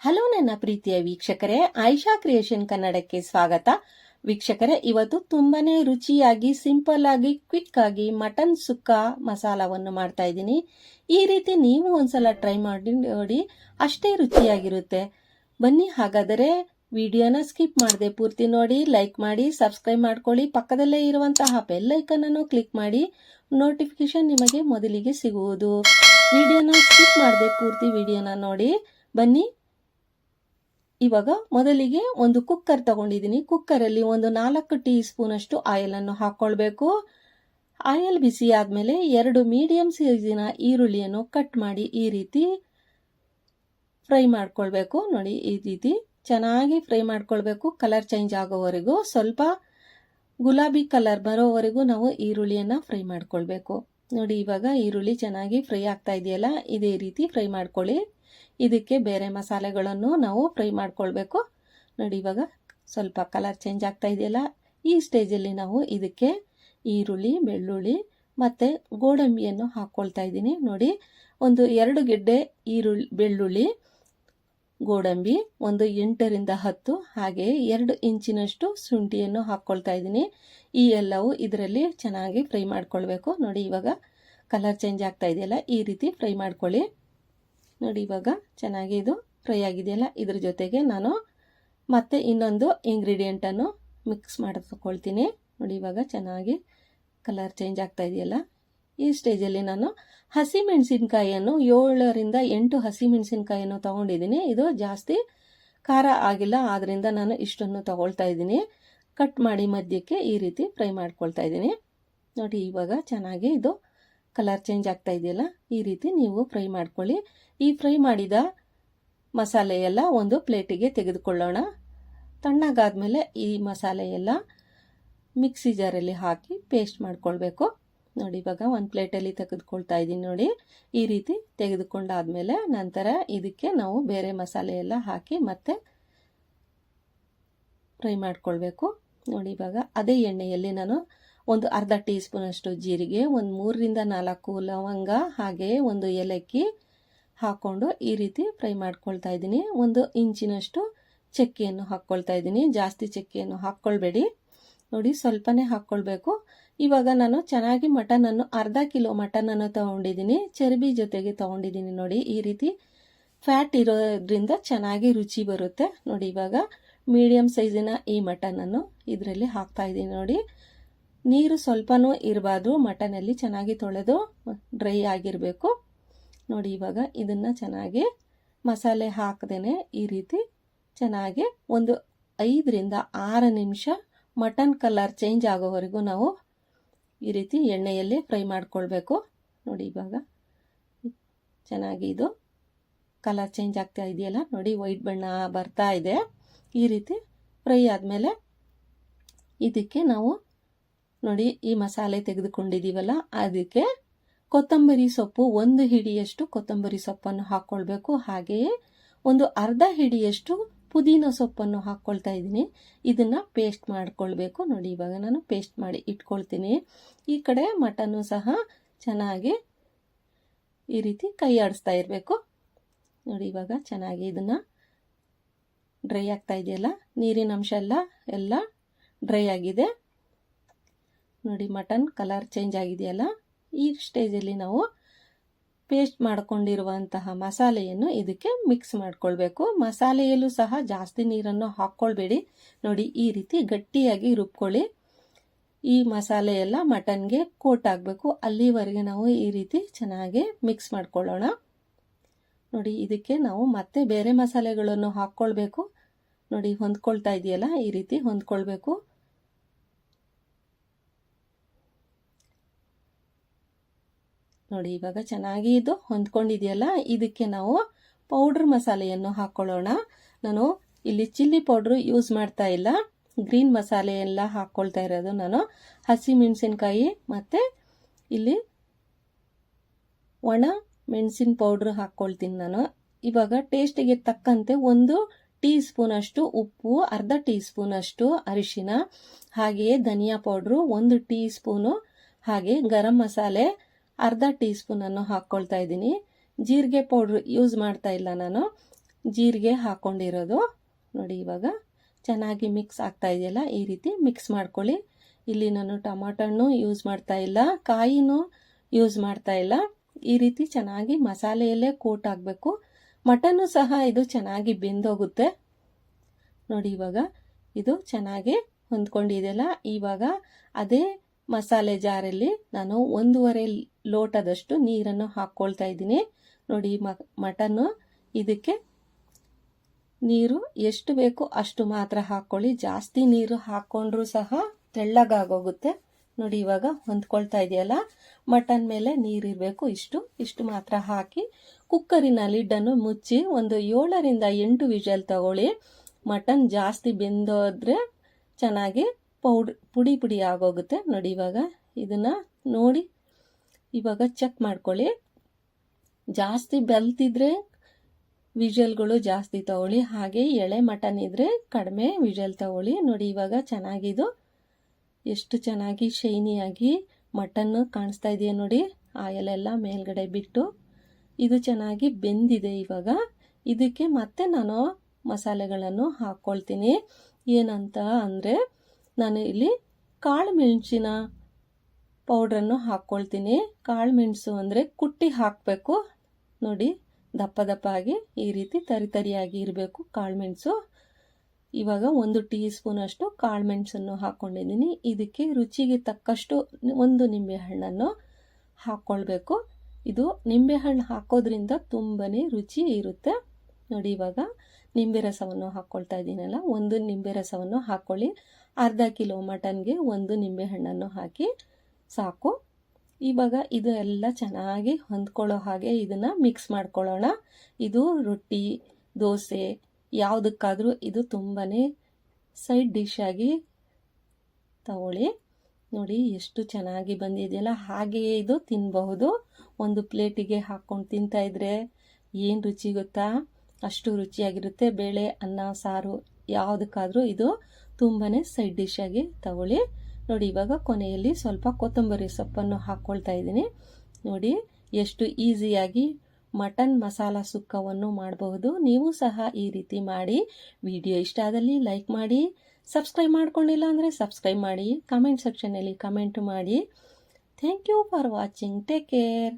Hello ನನ್ನ ಪ್ರೀತಿಯ ವೀಕ್ಷಕರೇ, ಆಯಿಷಾ ಕ್ರಿಯೇಷನ್ ಕನ್ನಡಕ್ಕೆ ಸ್ವಾಗತ. ವೀಕ್ಷಕರೇ, ಇವತ್ತು ತುಂಬಾನೇ ರುಚಿಯಾಗಿ ಸಿಂಪಲ್ ಆಗಿ ಕ್ವಿಕ್ ಆಗಿ ಮಟನ್ ಸುಕ್ಕ ಮಸಾಲವನ್ನು ಮಾಡ್ತಾ ಇದ್ದೀನಿ. ಈ ರೀತಿ ನೀವು ಒಂದ್ಸಲ ಟ್ರೈ ಮಾಡಿ ನೋಡಿ, ಅಷ್ಟೇ ರುಚಿಯಾಗಿರುತ್ತೆ. ಬನ್ನಿ ಹಾಗಾದರೆ ವಿಡಿಯೋನ ಸ್ಕಿಪ್ ಮಾಡದೆ ಪೂರ್ತಿ ನೋಡಿ, ಲೈಕ್ ಮಾಡಿ, ಸಬ್ಸ್ಕ್ರೈಬ್ ಮಾಡ್ಕೊಳ್ಳಿ. ಪಕ್ಕದಲ್ಲೇ ಇರುವಂತಹ ಬೆಲ್ ಐಕನ್ ಅನ್ನು ಕ್ಲಿಕ್ ಮಾಡಿ, ನೋಟಿಫಿಕೇಶನ್ ನಿಮಗೆ ಮೊದಲಿಗೆ ಸಿಗುವುದು. ವಿಡಿಯೋನ ಸ್ಕಿಪ್ ಮಾಡದೆ ಪೂರ್ತಿ ವಿಡಿಯೋನ ನೋಡಿ. ಬನ್ನಿ, ಇವಾಗ ಮೊದಲಿಗೆ ಒಂದು ಕುಕ್ಕರ್ ತಗೊಂಡಿದ್ದೀನಿ. ಕುಕ್ಕರಲ್ಲಿ ಒಂದು 4 ಟೀ ಸ್ಪೂನ್ ಅಷ್ಟು ಆಯಿಲ್ ಅನ್ನು ಹಾಕೊಳ್ಬೇಕು. ಆಯಿಲ್ ಬಿಸಿ ಆದ್ಮೇಲೆ 2 ಮೀಡಿಯಂ ಸೈಜಿನ ಈರುಳ್ಳಿಯನ್ನು ಕಟ್ ಮಾಡಿ ಈ ರೀತಿ ಫ್ರೈ ಮಾಡ್ಕೊಳ್ಬೇಕು. ನೋಡಿ, ಈ ರೀತಿ ಚೆನ್ನಾಗಿ ಫ್ರೈ ಮಾಡ್ಕೊಳ್ಬೇಕು. ಕಲರ್ ಚೇಂಜ್ ಆಗೋವರೆಗೂ, ಸ್ವಲ್ಪ ಗುಲಾಬಿ ಕಲರ್ ಬರೋವರೆಗೂ ನಾವು ಈರುಳ್ಳಿಯನ್ನ ಫ್ರೈ ಮಾಡ್ಕೊಳ್ಬೇಕು. ನೋಡಿ, ಇವಾಗ ಈರುಳ್ಳಿ ಚೆನ್ನಾಗಿ ಫ್ರೈ ಆಗ್ತಾ ಇದೆಯಲ್ಲ, ಇದೇ ರೀತಿ ಫ್ರೈ ಮಾಡ್ಕೊಳ್ಳಿ. ಇದಕ್ಕೆ ಬೇರೆ ಮಸಾಲೆಗಳನ್ನು ನಾವು ಫ್ರೈ ಮಾಡ್ಕೊಳ್ಬೇಕು. ನೋಡಿ, ಇವಾಗ ಸ್ವಲ್ಪ ಕಲರ್ ಚೇಂಜ್ ಆಗ್ತಾ ಇದೆಯಲ್ಲ, ಈ ಸ್ಟೇಜಲ್ಲಿ ನಾವು ಇದಕ್ಕೆ ಈರುಳ್ಳಿ, ಬೆಳ್ಳುಳ್ಳಿ ಮತ್ತೆ ಗೋಡಂಬಿಯನ್ನು ಹಾಕೊಳ್ತಾ ಇದ್ದೀನಿ. ನೋಡಿ, ಒಂದು 2 ಗೆಡ್ಡೆ ಬೆಳ್ಳುಳ್ಳಿ, ಗೋಡಂಬಿ ಒಂದು 8 ರಿಂದ 10, ಹಾಗೆ 2 ಇಂಚಿನಷ್ಟು ಶುಂಠಿಯನ್ನು ಹಾಕೊಳ್ತಾ ಇದ್ದೀನಿ. ಈ ಎಲ್ಲವೂ ಇದರಲ್ಲಿ ಚೆನ್ನಾಗಿ ಫ್ರೈ ಮಾಡ್ಕೊಳ್ಬೇಕು. ನೋಡಿ, ಇವಾಗ ಕಲರ್ ಚೇಂಜ್ ಆಗ್ತಾ ಇದೆಯಲ್ಲ, ಈ ರೀತಿ ಫ್ರೈ ಮಾಡ್ಕೊಳ್ಳಿ. ನೋಡಿ, ಇವಾಗ ಚೆನ್ನಾಗಿ ಇದು ಫ್ರೈ ಆಗಿದೆಯಲ್ಲ, ಇದ್ರ ಜೊತೆಗೆ ನಾನು ಮತ್ತೆ ಇನ್ನೊಂದು ಇಂಗ್ರೀಡಿಯೆಂಟ್ ಅನ್ನು ಮಿಕ್ಸ್ ಮಾಡಿಕೊಳ್ತೀನಿ. ನೋಡಿ, ಇವಾಗ ಚೆನ್ನಾಗಿ ಕಲರ್ ಚೇಂಜ್ ಆಗ್ತಾ ಇದೆಯಲ್ಲ, ಈ ಸ್ಟೇಜಲ್ಲಿ ನಾನು ಹಸಿಮೆಣಸಿನಕಾಯಿಯನ್ನು 7 ರಿಂದ 8 ಹಸಿಮೆಣಸಿನಕಾಯಿಯನ್ನು ತಗೊಂಡಿದ್ದೀನಿ. ಇದು ಜಾಸ್ತಿ ಖಾರ ಆಗಿಲ್ಲ, ಆದ್ರಿಂದ ನಾನು ಇಷ್ಟನ್ನು ತಗೊಳ್ತಾ ಇದ್ದೀನಿ. ಕಟ್ ಮಾಡಿ ಮಧ್ಯಕ್ಕೆ ಈ ರೀತಿ ಫ್ರೈ ಮಾಡ್ಕೊಳ್ತಾ ಇದ್ದೀನಿ. ನೋಡಿ, ಇವಾಗ ಚೆನ್ನಾಗಿ ಇದು ಕಲರ್ ಚೇಂಜ್ ಆಗ್ತಾ ಇದೆಯಲ್ಲ, ಈ ರೀತಿ ನೀವು ಫ್ರೈ ಮಾಡ್ಕೊಳ್ಳಿ. ಈ ಫ್ರೈ ಮಾಡಿದ ಮಸಾಲೆ ಎಲ್ಲ ಒಂದು ಪ್ಲೇಟಿಗೆ ತೆಗೆದುಕೊಳ್ಳೋಣ. ತಣ್ಣಗಾದ್ಮೇಲೆ ಈ ಮಸಾಲೆ ಎಲ್ಲ ಮಿಕ್ಸಿ ಜಾರಲ್ಲಿ ಹಾಕಿ ಪೇಸ್ಟ್ ಮಾಡ್ಕೊಳ್ಬೇಕು. ನೋಡಿ, ಇವಾಗ ಒಂದು ಪ್ಲೇಟಲ್ಲಿ ತೆಗೆದುಕೊಳ್ತಾ ಇದ್ದೀನಿ. ನೋಡಿ, ಈ ರೀತಿ ತೆಗೆದುಕೊಂಡಾದ್ಮೇಲೆ ನಂತರ ಇದಕ್ಕೆ ನಾವು ಬೇರೆ ಮಸಾಲೆ ಎಲ್ಲ ಹಾಕಿ ಮತ್ತೆ ಫ್ರೈ ಮಾಡ್ಕೊಳ್ಬೇಕು. ನೋಡಿ, ಇವಾಗ ಅದೇ ಎಣ್ಣೆಯಲ್ಲಿ ನಾನು ಒಂದು ಅರ್ಧ ಟೀ ಸ್ಪೂನ್ ಅಷ್ಟು ಜೀರಿಗೆ, ಒಂದು 3 ರಿಂದ 4 ಲವಂಗ, ಹಾಗೆ ಒಂದು ಏಲಕ್ಕಿ ಹಾಕೊಂಡು ಈ ರೀತಿ ಫ್ರೈ ಮಾಡ್ಕೊಳ್ತಾ ಇದ್ದೀನಿ. 1 ಇಂಚಿನಷ್ಟು ಚಕ್ಕೆಯನ್ನು ಹಾಕ್ಕೊಳ್ತಾ ಇದ್ದೀನಿ. ಜಾಸ್ತಿ ಚಕ್ಕೆಯನ್ನು ಹಾಕ್ಕೊಳ್ಬೇಡಿ, ನೋಡಿ ಸ್ವಲ್ಪನೇ ಹಾಕ್ಕೊಳ್ಬೇಕು. ಇವಾಗ ನಾನು ಚೆನ್ನಾಗಿ ಮಟನ್ ಅನ್ನು ಅರ್ಧ ಕಿಲೋ ಮಟನ್ ಅನ್ನು ತಗೊಂಡಿದ್ದೀನಿ, ಚರ್ಬಿ ಜೊತೆಗೆ ತಗೊಂಡಿದ್ದೀನಿ. ನೋಡಿ, ಈ ರೀತಿ ಫ್ಯಾಟ್ ಇರೋದ್ರಿಂದ ಚೆನ್ನಾಗಿ ರುಚಿ ಬರುತ್ತೆ. ನೋಡಿ, ಇವಾಗ ಮೀಡಿಯಂ ಸೈಜಿನ ಈ ಮಟನ್ ಅನ್ನು ಇದರಲ್ಲಿ ಹಾಕ್ತಾ ಇದ್ದೀನಿ. ನೋಡಿ, ನೀರು ಸ್ವಲ್ಪನೂ ಇರಬಾರ್ದು, ಮಟನಲ್ಲಿ ಚೆನ್ನಾಗಿ ತೊಳೆದು ಡ್ರೈ ಆಗಿರಬೇಕು. ನೋಡಿ, ಇವಾಗ ಇದನ್ನ ಚೆನ್ನಾಗಿ ಮಸಾಲೆ ಹಾಕದೇನೆ ಈ ರೀತಿ ಚೆನ್ನಾಗಿ ಒಂದು 5 ರಿಂದ 6 ನಿಮಿಷ ಮಟನ್ ಕಲರ್ ಚೇಂಜ್ ಆಗೋವರೆಗೂ ನಾವು ಈ ರೀತಿ ಎಣ್ಣೆಯಲ್ಲಿ ಫ್ರೈ ಮಾಡ್ಕೊಳ್ಬೇಕು. ನೋಡಿ, ಇವಾಗ ಚೆನ್ನಾಗಿ ಇದು ಕಲರ್ ಚೇಂಜ್ ಆಗ್ತಾ ಇದೆಯಲ್ಲ, ನೋಡಿ ವೈಟ್ ಬಣ್ಣ ಬರ್ತಾ ಇದೆ. ಈ ರೀತಿ ಫ್ರೈ ಆದಮೇಲೆ ಇದಕ್ಕೆ ನಾವು ನೋಡಿ ಈ ಮಸಾಲೆ ತೆಗೆದುಕೊಂಡಿದ್ದೀವಲ್ಲ, ಅದಕ್ಕೆ ಕೊತ್ತಂಬರಿ ಸೊಪ್ಪು 1 ಹಿಡಿಯಷ್ಟು ಕೊತ್ತಂಬರಿ ಸೊಪ್ಪನ್ನು ಹಾಕ್ಕೊಳ್ಬೇಕು. ಹಾಗೆಯೇ ಒಂದು ಅರ್ಧ ಹಿಡಿಯಷ್ಟು ಪುದೀನ ಸೊಪ್ಪನ್ನು ಹಾಕ್ಕೊಳ್ತಾ ಇದ್ದೀನಿ. ಇದನ್ನ ಪೇಸ್ಟ್ ಮಾಡ್ಕೊಳ್ಬೇಕು. ನೋಡಿ, ಇವಾಗ ನಾನು ಪೇಸ್ಟ್ ಮಾಡಿ ಇಟ್ಕೊಳ್ತೀನಿ. ಈ ಕಡೆ ಮಟನ್ನು ಸಹ ಚೆನ್ನಾಗಿ ಈ ರೀತಿ ಕೈ ಆಡಿಸ್ತಾ ಇರಬೇಕು. ನೋಡಿ, ಇವಾಗ ಚೆನ್ನಾಗಿ ಇದನ್ನ ಡ್ರೈ ಆಗ್ತಾ ಇದೆಯಲ್ಲ, ನೀರಿನ ಅಂಶ ಎಲ್ಲ ಡ್ರೈ ಆಗಿದೆ. ನೋಡಿ, ಮಟನ್ ಕಲರ್ ಚೇಂಜ್ ಆಗಿದೆಯಲ್ಲ, ಈ ಸ್ಟೇಜಲ್ಲಿ ನಾವು ಪೇಸ್ಟ್ ಮಾಡ್ಕೊಂಡಿರುವಂತಹ ಮಸಾಲೆಯನ್ನು ಇದಕ್ಕೆ ಮಿಕ್ಸ್ ಮಾಡ್ಕೊಳ್ಬೇಕು. ಮಸಾಲೆಯಲ್ಲೂ ಸಹ ಜಾಸ್ತಿ ನೀರನ್ನು ಹಾಕ್ಕೊಳ್ಬೇಡಿ. ನೋಡಿ, ಈ ರೀತಿ ಗಟ್ಟಿಯಾಗಿ ರುಬ್ಕೊಳ್ಳಿ. ಈ ಮಸಾಲೆ ಎಲ್ಲ ಮಟನ್ಗೆ ಕೋಟ್ ಆಗಬೇಕು, ಅಲ್ಲಿವರೆಗೆ ನಾವು ಈ ರೀತಿ ಚೆನ್ನಾಗಿ ಮಿಕ್ಸ್ ಮಾಡ್ಕೊಳ್ಳೋಣ. ನೋಡಿ, ಇದಕ್ಕೆ ನಾವು ಮತ್ತೆ ಬೇರೆ ಮಸಾಲೆಗಳನ್ನು ಹಾಕ್ಕೊಳ್ಬೇಕು. ನೋಡಿ, ಹೊಂದ್ಕೊಳ್ತಾ ಇದೆಯಲ್ಲ, ಈ ರೀತಿ ಹೊಂದ್ಕೊಳ್ಬೇಕು. ನೋಡಿ, ಇವಾಗ ಚೆನ್ನಾಗಿ ಇದು ಹೊಂದ್ಕೊಂಡಿದೆಯಲ್ಲ, ಇದಕ್ಕೆ ನಾವು ಪೌಡರ್ ಮಸಾಲೆಯನ್ನು ಹಾಕೊಳ್ಳೋಣ. ನಾನು ಇಲ್ಲಿ ಚಿಲ್ಲಿ ಪೌಡ್ರು ಯೂಸ್ ಮಾಡ್ತಾ ಇಲ್ಲ, ಗ್ರೀನ್ ಮಸಾಲೆ ಎಲ್ಲ ಹಾಕ್ಕೊಳ್ತಾ ಇರೋದು. ನಾನು ಹಸಿ ಮೆಣಸಿನಕಾಯಿ ಮತ್ತೆ ಇಲ್ಲಿ ಒಣ ಮೆಣಸಿನ ಪೌಡ್ರ್ ಹಾಕ್ಕೊಳ್ತೀನಿ ನಾನು. ಇವಾಗ ಟೇಸ್ಟಿಗೆ ತಕ್ಕಂತೆ 1 ಟೀ ಸ್ಪೂನ್ ಅಷ್ಟು ಉಪ್ಪು, ಅರ್ಧ ಟೀ ಸ್ಪೂನ್ ಅಷ್ಟು ಅರಿಶಿನ, ಹಾಗೆಯೇ ಧನಿಯಾ ಪೌಡ್ರು 1 ಟೀ ಸ್ಪೂನು, ಹಾಗೆ ಗರಂ ಮಸಾಲೆ ಅರ್ಧ ಟೀ ಸ್ಪೂನ್ ಅನ್ನು ಹಾಕ್ಕೊಳ್ತಾ ಇದ್ದೀನಿ. ಜೀರಿಗೆ ಪೌಡ್ರ್ ಯೂಸ್ ಮಾಡ್ತಾ ಇಲ್ಲ ನಾನು. ಜೀರಿಗೆ ಹಾಕ್ಕೊಂಡಿರೋದು. ನೋಡಿ ಇವಾಗ ಚೆನ್ನಾಗಿ ಮಿಕ್ಸ್ ಆಗ್ತಾ ಇದೆಯಲ್ಲ, ಈ ರೀತಿ ಮಿಕ್ಸ್ ಮಾಡ್ಕೊಳ್ಳಿ. ಇಲ್ಲಿ ನಾನು ಟೊಮಾಟೋನು ಯೂಸ್ ಮಾಡ್ತಾ ಇಲ್ಲ, ಕಾಯಿನೂ ಯೂಸ್ ಮಾಡ್ತಾ ಇಲ್ಲ. ಈ ರೀತಿ ಚೆನ್ನಾಗಿ ಮಸಾಲೆಯಲ್ಲೇ ಕೋಟ್ ಆಗಬೇಕು. ಮಟನ್ನು ಸಹ ಇದು ಚೆನ್ನಾಗಿ ಬೆಂದೋಗುತ್ತೆ. ನೋಡಿ ಇವಾಗ ಇದು ಚೆನ್ನಾಗಿ ಹೊಂದ್ಕೊಂಡಿದೆಯಲ್ಲ. ಇವಾಗ ಅದೇ ಮಸಾಲೆ ಜಾರಲ್ಲಿ ನಾನು 1.5 ಲೋಟದಷ್ಟು ನೀರನ್ನು ಹಾಕ್ಕೊಳ್ತಾ ಇದ್ದೀನಿ. ನೋಡಿ ಮಟನ್ನು ಇದಕ್ಕೆ ನೀರು ಎಷ್ಟು ಬೇಕು ಅಷ್ಟು ಮಾತ್ರ ಹಾಕ್ಕೊಳ್ಳಿ. ಜಾಸ್ತಿ ನೀರು ಹಾಕ್ಕೊಂಡ್ರೂ ಸಹ ತೆಳ್ಳಗಾಗೋಗುತ್ತೆ. ನೋಡಿ ಇವಾಗ ಹೊಂದ್ಕೊಳ್ತಾ ಇದೆಯಲ್ಲ, ಮಟನ್ ಮೇಲೆ ನೀರಿರಬೇಕು, ಇಷ್ಟು ಮಾತ್ರ ಹಾಕಿ ಕುಕ್ಕರಿನ ಲಿಡ್ಡನ್ನು ಮುಚ್ಚಿ ಒಂದು 7ರಿಂದ 8 ವಿಷಲ್ ತಗೊಳ್ಳಿ. ಮಟನ್ ಜಾಸ್ತಿ ಬೆಂದೋದ್ರೆ ಚೆನ್ನಾಗಿ ಪುಡಿ ಆಗೋಗುತ್ತೆ. ನೋಡಿ ಇವಾಗ ಇದನ್ನ ನೋಡಿ ಇವಾಗ ಚೆಕ್ ಮಾಡ್ಕೊಳ್ಳಿ. ಜಾಸ್ತಿ ಬೆಲ್ತಿದ್ರೆ ವಿಷಲ್ಗಳು ಜಾಸ್ತಿ ತಗೊಳ್ಳಿ, ಹಾಗೆ ಎಳೆ ಮಟನ್ ಇದ್ರೆ ಕಡಿಮೆ ವಿಷಲ್ ತಗೊಳ್ಳಿ. ನೋಡಿ ಇವಾಗ ಚೆನ್ನಾಗಿದು ಎಷ್ಟು ಚೆನ್ನಾಗಿ ಶೈನಿಯಾಗಿ ಮಟನ್ ಕಾಣಿಸ್ತಾ ಇದೆಯಾ ನೋಡಿ, ಆಯಿಲ್ ಎಲ್ಲ ಮೇಲ್ಗಡೆ ಬಿಟ್ಟು ಇದು ಚೆನ್ನಾಗಿ ಬೆಂದಿದೆ. ಇವಾಗ ಇದಕ್ಕೆ ಮತ್ತೆ ನಾನು ಮಸಾಲೆಗಳನ್ನು ಹಾಕ್ಕೊಳ್ತೀನಿ. ಏನಂತ ಅಂದರೆ ನಾನು ಇಲ್ಲಿ ಕಾಳು ಮೆಣಸಿನ ಪೌಡ್ರನ್ನು ಹಾಕ್ಕೊಳ್ತೀನಿ. ಕಾಳು ಮೆಣಸು ಅಂದರೆ ಕುಟ್ಟಿ ಹಾಕಬೇಕು. ನೋಡಿ ದಪ್ಪ ಆಗಿ ಈ ರೀತಿ ತರಿಯಾಗಿ ಇರಬೇಕು ಕಾಳುಮೆಣಸು. ಇವಾಗ 1 ಟೀ ಸ್ಪೂನ್ ಅಷ್ಟು ಕಾಳುಮೆಣಸನ್ನು ಹಾಕ್ಕೊಂಡಿದ್ದೀನಿ. ಇದಕ್ಕೆ ರುಚಿಗೆ ತಕ್ಕಷ್ಟು 1 ನಿಂಬೆಹಣ್ಣನ್ನು ಹಾಕ್ಕೊಳ್ಬೇಕು. ಇದು ನಿಂಬೆಹಣ್ಣು ಹಾಕೋದ್ರಿಂದ ತುಂಬನೇ ರುಚಿ ಇರುತ್ತೆ. ನೋಡಿ ಇವಾಗ ನಿಂಬೆ ರಸವನ್ನು ಹಾಕ್ಕೊಳ್ತಾ ಇದ್ದೀನಲ್ಲ, 1 ನಿಂಬೆ ರಸವನ್ನು ಹಾಕ್ಕೊಳ್ಳಿ. ಅರ್ಧ ಕಿಲೋ ಮಟನ್ಗೆ 1 ನಿಂಬೆಹಣ್ಣನ್ನು ಹಾಕಿ ಸಾಕು. ಇವಾಗ ಇದು ಎಲ್ಲ ಚೆನ್ನಾಗಿ ಹೊಂದ್ಕೊಳ್ಳೋ ಹಾಗೆ ಇದನ್ನ ಮಿಕ್ಸ್ ಮಾಡ್ಕೊಳ್ಳೋಣ. ಇದು ರೊಟ್ಟಿ, ದೋಸೆ ಯಾವುದಕ್ಕಾದ್ರೂ ಇದು ತುಂಬಾನೇ ಸೈಡ್ ಡಿಶ್ ಆಗಿ ತಗೊಳ್ಳಿ. ನೋಡಿ ಎಷ್ಟು ಚೆನ್ನಾಗಿ ಬಂದಿದೆಯಲ್ಲ, ಹಾಗೆಯೇ ಇದು ತಿನ್ನಬಹುದು. ಒಂದು ಪ್ಲೇಟಿಗೆ ಹಾಕ್ಕೊಂಡು ತಿಂತಾ ಇದ್ರೆ ಏನು ರುಚಿ ಗೊತ್ತಾ, ಅಷ್ಟು ರುಚಿಯಾಗಿರುತ್ತೆ. ಬೇಳೆ, ಅನ್ನ, ಸಾರು ಯಾವುದಕ್ಕಾದ್ರೂ ಇದು ತುಂಬಾನೇ ಸೈಡ್ ಡಿಶ್ ಆಗಿ ತಗೊಳ್ಳಿ. ನೋಡಿ ಇವಾಗ ಕೊನೆಯಲ್ಲಿ ಸ್ವಲ್ಪ ಕೊತ್ತಂಬರಿ ಸೊಪ್ಪನ್ನು ಹಾಕ್ಕೊಳ್ತಾ ಇದ್ದೀನಿ. ನೋಡಿ ಎಷ್ಟು ಈಸಿಯಾಗಿ ಮಟನ್ ಮಸಾಲ ಸುಕ್ಕವನ್ನು ಮಾಡಬಹುದು. ನೀವು ಸಹ ಈ ರೀತಿ ಮಾಡಿ. ವಿಡಿಯೋ ಇಷ್ಟ ಆದಲ್ಲಿ ಲೈಕ್ ಮಾಡಿ, ಸಬ್ಸ್ಕ್ರೈಬ್ ಮಾಡ್ಕೊಂಡಿಲ್ಲ ಅಂದರೆ ಸಬ್ಸ್ಕ್ರೈಬ್ ಮಾಡಿ, ಕಮೆಂಟ್ ಸೆಕ್ಷನಲ್ಲಿ ಕಮೆಂಟ್ ಮಾಡಿ. Thank you for watching. Take care.